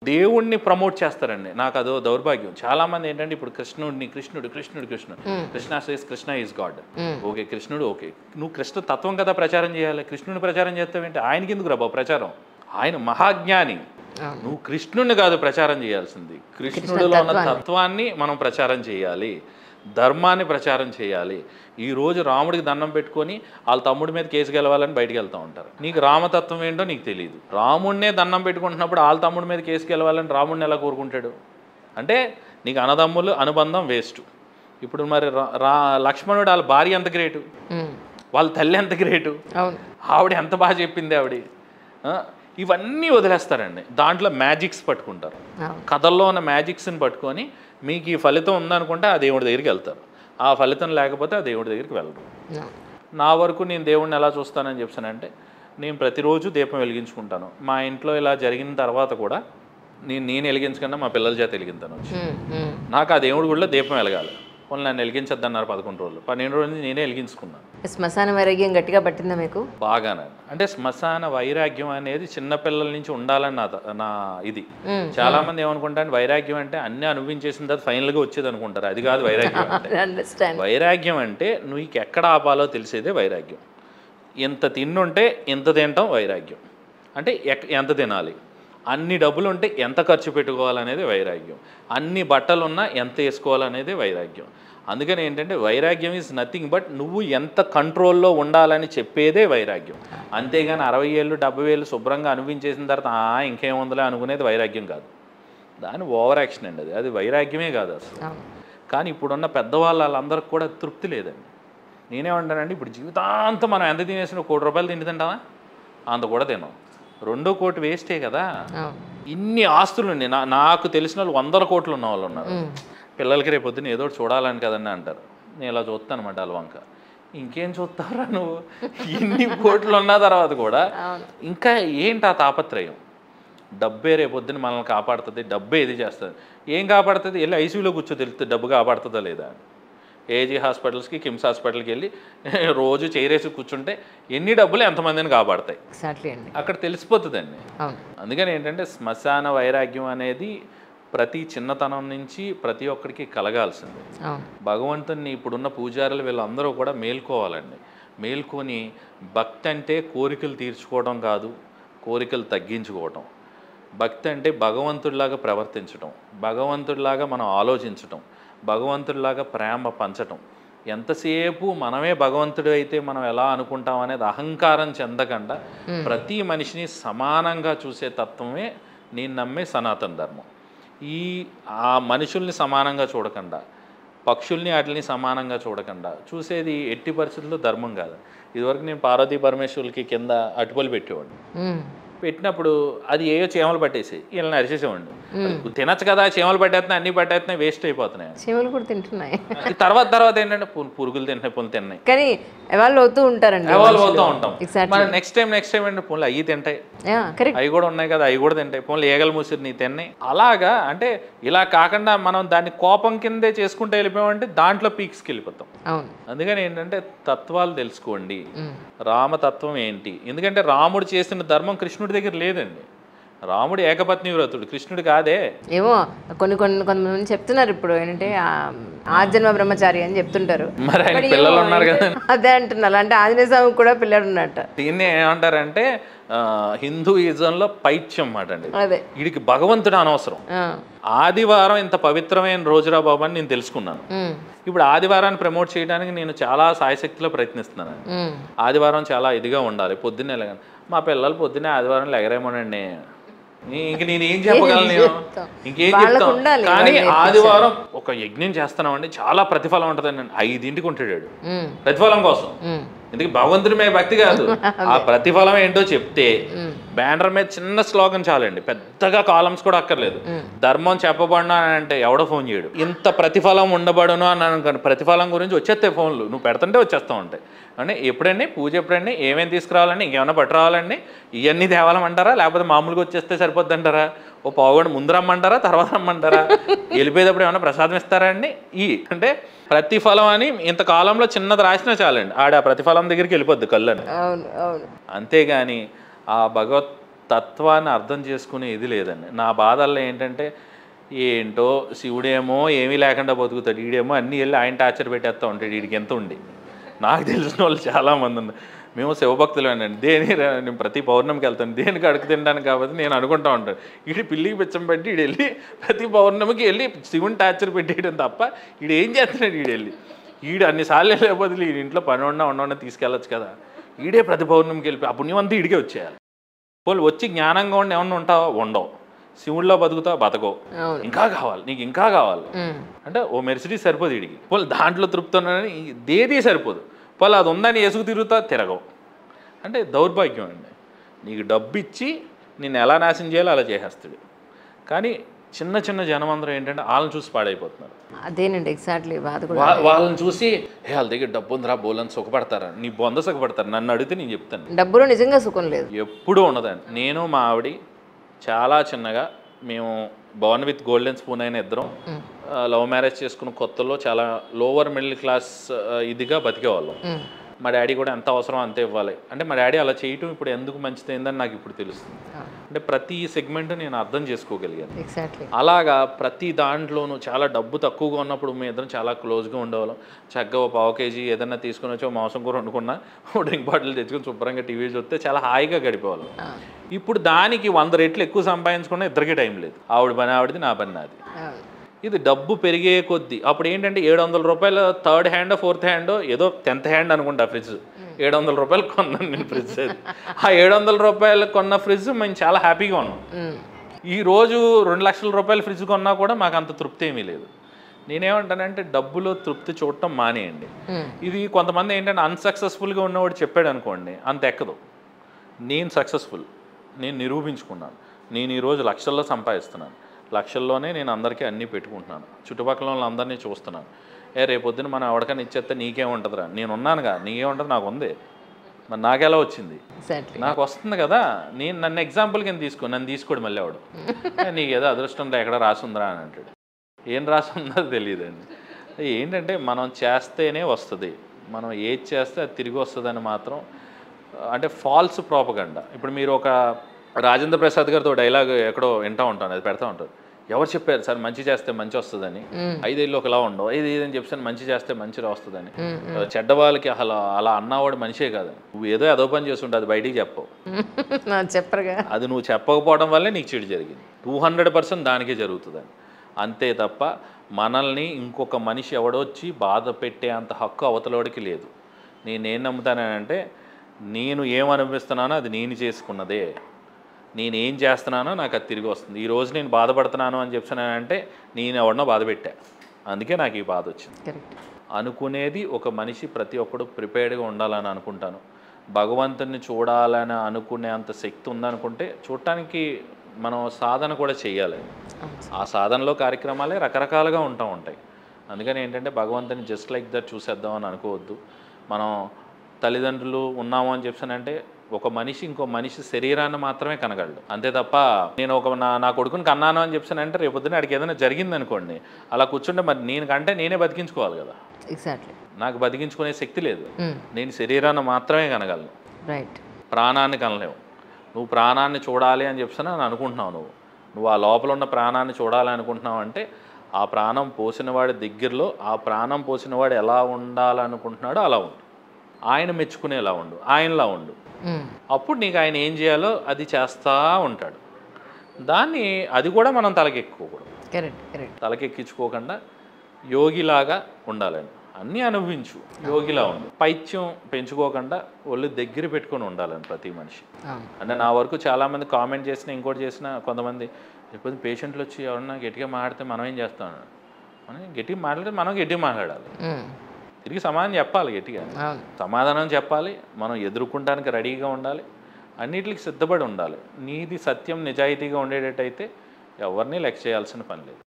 దేవుణ్ణి ప్రమోట్ చేస్తారండి. నాకు అదో దౌర్భాగ్యం. చాలా మంది ఏంటంటే ఇప్పుడు కృష్ణుడు Krishna says Krishna is God. Okay, కృష్ణుడు ఓకే, నువ్వు కృష్ణ తత్వం కదా ప్రచారం చేయాలి, కృష్ణుని ప్రచారం చేస్తావేంటి? ఆయనకి ఎందుకు రా బాబు ప్రచారం? ఆయన మహాజ్ఞాని. నువ్వు కృష్ణుడిని కాదు ప్రచారం చేయాల్సింది, కృష్ణుడిలో ఉన్న తత్వాన్ని మనం ప్రచారం చేయాలి, ధర్మాన్ని ప్రచారం చేయాలి. ఈరోజు రాముడికి దండం పెట్టుకొని వాళ్ళ తమ్ముడి మీద కేసు గెలవాలని బయటికి వెళ్తూ ఉంటారు. నీకు రామతత్వం ఏంటో నీకు తెలియదు. రాముడినే దండం పెట్టుకుంటున్నప్పుడు వాళ్ళ తమ్ముడి మీద కేసు గెలవాలని రాముడిని ఎలా కోరుకుంటాడు? అంటే నీకు అన్నదమ్ములు అనుబంధం వేస్ట్. ఇప్పుడు మరి లక్ష్మణుడు వాళ్ళ భార్య ఎంత గ్రేటు, వాళ్ళ తల్లి ఎంత గ్రేటు, ఆవిడ ఎంత బాగా చెప్పింది ఆవిడ. ఇవన్నీ వదిలేస్తారండి. దాంట్లో మ్యాజిక్స్ పట్టుకుంటారు. కథల్లో ఉన్న మ్యాజిక్స్ని పట్టుకొని మీకు ఈ ఫలితం ఉందనుకుంటే ఆ దేవుడి దగ్గరికి వెళ్తారు, ఆ ఫలితం లేకపోతే ఆ దేవుడి దగ్గరికి వెళ్ళరు. నా వరకు నేను దేవుడిని ఎలా చూస్తానని చెప్పానంటే, నేను ప్రతిరోజు దీపం వెలిగించుకుంటాను. మా ఇంట్లో ఇలా జరిగిన తర్వాత కూడా నేను వెలిగించకుండా మా పిల్లల చేత వెలిగింతాను. నాకు ఆ దేవుడి గుడిలో దీపం వెలగాలి. వాళ్ళు నన్ను వెలిగించద్దన్నారు 11 రోజులు, 12 రోజులు నేనే వెలిగించుకున్నాను. శ్మశాన వైరాగ్యం గట్టిగా పట్టిందా మీకు? బాగానే. అంటే శ్మశాన వైరాగ్యం అనేది చిన్నపిల్లల నుంచి ఉండాలని నా ఇది. చాలా మంది ఏమనుకుంటారు, వైరాగ్యం అంటే అన్ని అనుభవించేసిన తర్వాత ఫైనల్గా వచ్చేది అనుకుంటారు. అది కాదు వైరాగ్యం అంటే. వైరాగ్యం అంటే నువ్వు ఎక్కడ ఆపాలో తెలిసేదే వైరాగ్యం. ఎంత తిన్నుంటే ఎంత తింటాం వైరాగ్యం. అంటే ఎంత తినాలి, అన్ని డబ్బులు ఉంటే ఎంత ఖర్చు పెట్టుకోవాలనేది వైరాగ్యం, అన్ని బట్టలు ఉన్నా ఎంత వేసుకోవాలనేది వైరాగ్యం. అందుకని ఏంటంటే వైరాగ్యం ఈజ్ నథింగ్ బట్ నువ్వు ఎంత కంట్రోల్లో ఉండాలని చెప్పేదే వైరాగ్యం. అంతేగాని 60 ఏళ్ళు 70 ఏళ్ళు శుభ్రంగా అనుభవించేసిన తర్వాత ఇంకేముందిలే అనుకునేది వైరాగ్యం కాదు. దాని ఓవర్ యాక్షన్ అండి. అది వైరాగ్యమే కాదు అసలు. కానీ ఇప్పుడున్న పెద్దవాళ్ళందరికి కూడా తృప్తి లేదండి. నేనేమంటానండి, ఇప్పుడు జీవితాంతం మనం ఎంత తినేసిన 1 కోటి రూపాయలు తింటావా? అంత కూడా తిన్నాం. 2 కోటి వేస్టే కదా. ఇన్ని ఆస్తులు ఉండి నాకు తెలిసిన వాళ్ళు 100 కోట్లు ఉన్న వాళ్ళు ఉన్నారు. పిల్లలకి రేపు పొద్దున్న ఏదో చూడాలని కదండి అంటారు. నేను ఇలా చూస్తాను అనమాట వాళ్ళ వంక. ఇంకేం చూస్తారా నువ్వు? ఇన్ని కోట్లు ఉన్న తర్వాత కూడా ఇంకా ఏంటి ఆ తాపత్రయం? డబ్బే రేపు పొద్దున్న మనల్ని కాపాడుతుంది, డబ్బే ఇది చేస్తుంది. ఏం కాపాడుతుంది? వెళ్ళి ఐసీయూలో కూర్చో తెలుస్తుంది డబ్బు కాపాడుతుందా లేదా. ఏజీ హాస్పిటల్స్కి కిమ్స్ హాస్పిటల్కి వెళ్ళి రోజు చేరేసి కూర్చుంటే ఎన్ని డబ్బులు ఎంతమందిని కాపాడతాయి అక్కడ తెలిసిపోతుందండి. అందుకని ఏంటంటే శ్మశాన వైరాగ్యం అనేది ప్రతి చిన్నతనం నుంచి ప్రతి ఒక్కరికి కలగాల్సింది. భగవంతుని ఇప్పుడున్న పూజారులు వీళ్ళందరూ కూడా మేల్కోవాలండి. మేల్కొని భక్తి అంటే కోరికలు తీర్చుకోవడం కాదు, కోరికలు తగ్గించుకోవటం. భక్తి అంటే భగవంతుడిలాగా ప్రవర్తించటం, భగవంతుడిలాగా మనం ఆలోచించటం, భగవంతుడిలాగా ప్రేమ పంచటం. ఎంతసేపు మనమే భగవంతుడు అయితే మనం ఎలా అనుకుంటాం అనేది అహంకారం చెందకుండా ప్రతి మనిషిని సమానంగా చూసే తత్వమే నేను నమ్మే సనాతన ధర్మం. ఆ మనుషుల్ని సమానంగా చూడకుండా, పక్షుల్ని వాటిని సమానంగా చూడకుండా చూసేది ఎట్టి పరిస్థితుల్లో ధర్మం కాదు. ఇదివరకు నేను పార్వతీ పరమేశ్వరులకి కింద అటుపలు పెట్టేవాడిని. పెట్టినప్పుడు అది ఏయో చీమలు పట్టేసి వీళ్ళని అరిచేసేవాడిని. తినచ్చు కదా, చీమలు పట్టేస్తున్నాయి, అన్ని పట్టేస్తున్నాయి, వేస్ట్ అయిపోతున్నాయి. చీమలు కూడా తింటున్నాయి. తర్వాత ఏంటంటే పురుగులు తింటున్నాయి, పులు తిన్నాయి. కానీ ఎవాల్వ్ అవుతూ ఉంటారండి, ఎవాల్వ్ అవుతూ ఉంటాం. మరి నెక్స్ట్ టైం అంటే పులు అవి తింటాయి, అవి కూడా ఉన్నాయి కదా, అవి కూడా తింటాయి. పులు ఏగలు మూసిరు నీ తిన్నాయి. అలాగా అంటే ఇలా కాకుండా మనం దాన్ని కోపం కిందే చేసుకుంటూ వెళ్ళిపోయామంటే దాంట్లో పీక్స్కి వెళ్ళిపోతాం. అందుకని ఏంటంటే తత్వాలు తెలుసుకోండి. రామతత్వం ఏంటి? ఎందుకంటే రాముడు చేసిన ధర్మం కృష్ణుడి దగ్గర లేదండి. రాముడు ఏకపత్ని వ్రతుడు, కృష్ణుడు కాదే. ఏమో కొంతమంది చెప్తున్నారు ఇప్పుడు ఏంటంటే ఆజన్మ బ్రహ్మచారి అని చెప్తుంటారు. మరి ఆయన పిల్లలు ఉన్నారు కదా, అదే అంటున్నారు. అంటే ఆంజనేయ స్వామికి కూడా పిల్లడు ఉన్నట్ట. దీన్ని ఏమంటారంటే హిందూయిజంలో పైత్యం మాట అండి. వీడికి భగవంతుడు అనవసరం. ఆదివారం ఇంత పవిత్రమైన రోజురా బాబు అని నేను తెలుసుకున్నాను. ఇప్పుడు ఆదివారాన్ని ప్రమోట్ చేయడానికి నేను చాలా సాయశక్తిలో ప్రయత్నిస్తున్నాను. ఆదివారం చాలా ఇదిగా ఉండాలి, పొద్దున్నే లేగాను. మా పిల్లలు పొద్దున్నే ఆదివారం లేగరేమోనండి. ఇంక నేను ఏం చెప్పగలను, నేను ఇంకేం చెప్తాను. కానీ ఆదివారం ఒక యజ్ఞం చేస్తున్నామండి, చాలా ప్రతిఫలం ఉంటుందండి. 5ంటికి ఉంటాడు ప్రతిఫలం కోసం. ఎందుకు? భగవంతుడి మీద భక్తి కాదు, ఆ ప్రతిఫలం ఏంటో చెప్తే బ్యానర్ మీద చిన్న స్లోగన్ చాలండి, పెద్దగా కాలమ్స్ కూడా అక్కర్లేదు. ధర్మం చెప్పబడిన అంటే ఎవడో ఫోన్ చేయడు. ఇంత ప్రతిఫలం ఉండబడును అని అనుకోండి, ప్రతిఫలం గురించి వచ్చేస్తాయి ఫోన్లు, నువ్వు పెడుతుంటే వచ్చేస్తూ ఉంటాయి. అంటే ఎప్పుడండి పూజ, ఎప్పుడండి ఏమేమి తీసుకురావాలండి, ఇంకేమైనా పట్టురావాలండి, ఇవన్నీ తేవాలమంటారా, లేకపోతే మామూలుగా వచ్చేస్తే సరిపోద్ది అంటారా? ఓ పావుగంట ముందు రమ్మంటారా, తర్వాత రమ్మంటారా, వెళ్ళిపోయేటప్పుడు ఏమైనా ప్రసాదం ఇస్తారా అండి? అంటే ప్రతిఫలం అని ఇంతకాలంలో చిన్నది రాసినా చాలండి, ఆడ ప్రతిఫలం దగ్గరికి వెళ్ళిపోద్ది కళ్ళని. అంతేగాని ఆ తత్వాన్ని అర్థం చేసుకునే ఇది లేదండి. నా బాధల్లో ఏంటంటే ఏంటో శివుడేమో ఏమీ లేకుండా బతుకుతాడు, వీడేమో అన్నీ వెళ్ళి ఆయన టార్చర్ పెట్టేస్తూ ఉంటాడు, వీడికి ఎంత ఉండి. నాకు తెలిసిన వాళ్ళు చాలామంది ఉన్నారు. మేము శివభక్తులేనండి, నేను ప్రతి పౌర్ణమికి వెళ్తాను, దేనికి అడుగు తింటాను కాబట్టి నేను అనుకుంటా ఉంటాను, వీడి పిల్లికి పిచ్చం పెట్టి వీడు వెళ్ళి ప్రతి పౌర్ణమికి వెళ్ళి శివుని టార్చర్ పెట్టేయడం తప్ప వీడు ఏం చేస్తున్నాడు, వీడు వెళ్ళి వీడు అన్నిసార్లు వెళ్ళకపోతే వీడి ఇంట్లో పని ఉండకుండా తీసుకెళ్ళచ్చు కదా, వీడే ప్రతి పౌర్ణమికి వెళ్ళి ఆ పుణ్యమంతా వీడికే వచ్చేయాలి. వాళ్ళు వచ్చి జ్ఞానంగా ఉండి ఏమన్నా ఉంటావా, ఉండవు. శివుడిలో బతుకుతావు, బతకవు, ఇంకా కావాలి నీకు, ఇంకా కావాలి అంటే ఓ మెర్సిడీస్ సరిపోదు వీడికి. వాళ్ళు దాంట్లో తృప్తి ఉన్నాడని దేదీ సరిపోదు, వాళ్ళు అది ఉందని ఎసుగు తిరుగుతా తిరగవు. అంటే దౌర్భాగ్యం అండి. నీకు డబ్బు ఇచ్చి నిన్ను ఎలా నాశనం చేయాలో అలా చేసేస్తాడు. కానీ చిన్న చిన్న జనం అందరూ ఏంటంటే వాళ్ళని చూసి పాడైపోతున్నారు. అదేనండి ఎగ్జాక్ట్లీ బాధ కూడా. వాళ్ళని చూసి వాళ్ళ దగ్గర డబ్బు ఉందిరా బోలని సుఖపడతారా, నీ బొంద సుఖపడతారు. నన్ను అడిగితే నేను చెప్తాను, డబ్బులో నిజంగా సుఖం లేదు, ఎప్పుడూ ఉండదండి. నేను మా ఆవిడ చాలా చిన్నగా, మేము బోర్న్ విత్ గోల్డెన్ స్పూన్ అయిన ఇద్దరం లవ్ మ్యారేజ్ చేసుకున్న కొత్తలో చాలా లోవర్ మిడిల్ క్లాస్ ఇదిగా బతికేవాళ్ళం. మా డాడీ కూడా ఎంత అవసరం అంతే ఇవ్వాలి అంటే మా డాడీ అలా చేయటం ఇప్పుడు ఎందుకు మంచిదైందని నాకు ఇప్పుడు తెలుస్తుంది. అంటే ప్రతి సెగ్మెంట్ నేను అర్థం చేసుకోగలిగాను. అలాగా ప్రతి దాంట్లోనూ చాలా డబ్బు తక్కువగా ఉన్నప్పుడు మీ ఇద్దరం చాలా క్లోజ్గా ఉండేవాళ్ళం. చక్కగా ఓ పావు కేజీ ఏదైనా తీసుకుని వచ్చి మాంసం కూర వండుకున్నా, డ్రింక్ బాటిల్ తెచ్చుకొని శుభ్రంగా టీవీ చూస్తే చాలా హాయిగా గడిపేవాళ్ళం. ఇప్పుడు దానికి 100 రెట్లు ఎక్కువ సంపాదించుకున్నా ఇద్దరికీ టైం లేదు. ఆవిడ పని ఆవిడది, నా పని నాది. ఇది డబ్బు పెరిగే కొద్దీ అప్పుడు ఏంటంటే 700 రూపాయలు థర్డ్ హ్యాండ్ ఫోర్త్ హ్యాండ్ ఏదో 10th హ్యాండ్ అనుకుంటా ఫ్రిడ్జ్, 700 రూపాయలు కొన్నాను నేను ఫ్రిడ్జ్. ఆ 700 రూపాయలు కొన్న ఫ్రిడ్జ్ మేము చాలా హ్యాపీగా ఉన్నాం. ఈరోజు 2 లక్షల రూపాయల ఫ్రిడ్జ్ కొన్నా కూడా మాకు అంత తృప్తి ఏమీ లేదు. నేనేమంటానంటే డబ్బులో తృప్తి చూడటం మానేయండి. ఇది కొంతమంది ఏంటంటే అన్సక్సెస్ఫుల్గా ఉన్నవాడు చెప్పాడు అనుకోండి, అంత ఎక్కదు. నేను సక్సెస్ఫుల్, నేను నిరూపించుకున్నాను, నేను ఈరోజు లక్షల్లో సంపాదిస్తున్నాను, లక్షల్లోనే నేను అందరికీ అన్నీ పెట్టుకుంటున్నాను, చుట్టుపక్కల వాళ్ళందరినీ చూస్తున్నాను. రేపొద్దున మనం ఎవరికైనా ఇచ్చేస్తే నీకేముంటుందిరా, నేను ఉన్నానుగా, నీకేముంటుంది, నాకు ఉంది, మరి నాకెలా వచ్చింది, నాకు వస్తుంది కదా. నన్ను ఎగ్జాంపుల్ కింద నన్ను తీసుకోడు మళ్ళీ ఎవడు, నీకు ఏదో అదృష్టం ఎక్కడ రాసుందిరా అని అంటాడు. ఏం రాసుందో తెలియదండి. ఏంటంటే మనం చేస్తేనే వస్తుంది, మనం ఏది చేస్తే అది తిరిగి వస్తుందని మాత్రం అంటే ఫాల్స్ ప్రోపగండా. ఇప్పుడు మీరు ఒక రాజేంద్ర ప్రసాద్ గారితో డైలాగ్ ఎక్కడో వింటూ ఉంటాను, అది పెడతా ఉంటారు. ఎవరు చెప్పారు సార్ మంచి చేస్తే మంచి వస్తుందని, 5 ఏళ్ళు ఒకలా ఉండవు, 5 ఏదని చెప్పాను మంచి చేస్తే మంచి వస్తుందని. చెడ్డవాళ్ళకి అలా అన్నవాడు మనిషే కాదు, నువ్వు ఏదో అదో పని చేస్తుంటే అది బయటికి చెప్పవు, చెప్పరుగా, అది నువ్వు చెప్పకపోవడం వల్లే నీకు చెడు జరిగింది. 200% దానికే జరుగుతుందని. అంతే తప్ప మనల్ని ఇంకొక మనిషి ఎవడొచ్చి బాధ పెట్టే అంత హక్కు అవతలోడికి లేదు. నేనేం నమ్ముతానంటే నేను ఏమనిపిస్తున్నానో అది నేను చేసుకున్నదే, నేనేం చేస్తున్నానో నాకు అది తిరిగి వస్తుంది. ఈరోజు నేను బాధపడుతున్నాను అని చెప్తున్నానంటే నేను ఎవడనో బాధ పెట్టా, అందుకే నాకు ఈ బాధ వచ్చింది. అనుకునేది ఒక మనిషి ప్రతి ఒక్కడు ప్రిపేర్డ్గా ఉండాలని అనుకుంటాను. భగవంతుని చూడాలని అనుకునే అంత శక్తి ఉందనుకుంటే చూడటానికి మనం సాధన కూడా చేయాలి. ఆ సాధనలో కార్యక్రమాలే రకరకాలుగా ఉంటాయి. అందుకని ఏంటంటే భగవంతుని జస్ట్ లైక్ దట్ చూసేద్దాం అని అనుకోవద్దు. మనం తల్లిదండ్రులు ఉన్నాము అని చెప్పానంటే ఒక మనిషి ఇంకో మనిషి శరీరాన్ని మాత్రమే కనగలడు, అంతే తప్ప నేను నా కొడుకుని కన్నాను అని చెప్పానంటే రేపొద్దున అడిగి ఏదైనా జరిగిందనుకోండి అలా కూర్చుంటే మరి నేనే బతికించుకోవాలి కదా. నాకు బతికించుకునే శక్తి లేదు, నేను శరీరాన్ని మాత్రమే కనగలను, ప్రాణాన్ని కనలేవు. నువ్వు ప్రాణాన్ని చూడాలి అని చెప్పినా అని అనుకుంటున్నావు, నువ్వు ఆ లోపల ఉన్న ప్రాణాన్ని చూడాలి అనుకుంటున్నావు అంటే ఆ ప్రాణం పోసినవాడి దగ్గరలో ఆ ప్రాణం పోసినవాడు ఎలా ఉండాలనుకుంటున్నాడో అలా ఉండు, ఆయన మెచ్చుకునేలా ఉండు, ఆయనలా ఉండు. అప్పుడు నీకు ఆయన ఏం చేయాలో అది చేస్తూ ఉంటాడు. అది కూడా మనం తలకెక్కుకోకూడదు, తలకెక్కించుకోకుండా యోగిలాగా ఉండాలండి. అన్నీ అనుభవించు, యోగిలా ఉండు. పైత్యం పెంచుకోకుండా ఒళ్ళు దగ్గర పెట్టుకొని ఉండాలని ప్రతి మనిషి. అంటే నా వరకు చాలామంది కామెంట్ చేసినా ఇంకోటి చేసినా కొంతమంది లేకపోతే పేషెంట్లు వచ్చి ఎవరన్నా గట్టిగా మాట్లాడితే మనం ఏం చేస్తాం, మనం గట్టిగా మాట్లాడితే మనం గట్టిగా మాట్లాడాలి, తిరిగి సమాధానం చెప్పాలి, గట్టిగా సమాధానం చెప్పాలి, మనం ఎదుర్కొనడానికి రెడీగా ఉండాలి, అన్నిటికి సిద్ధపడి ఉండాలి. నీది సత్యం నిజాయితీగా ఉండేటట్టయితే ఎవరిని లెక్క చేయాల్సిన పని లేదు.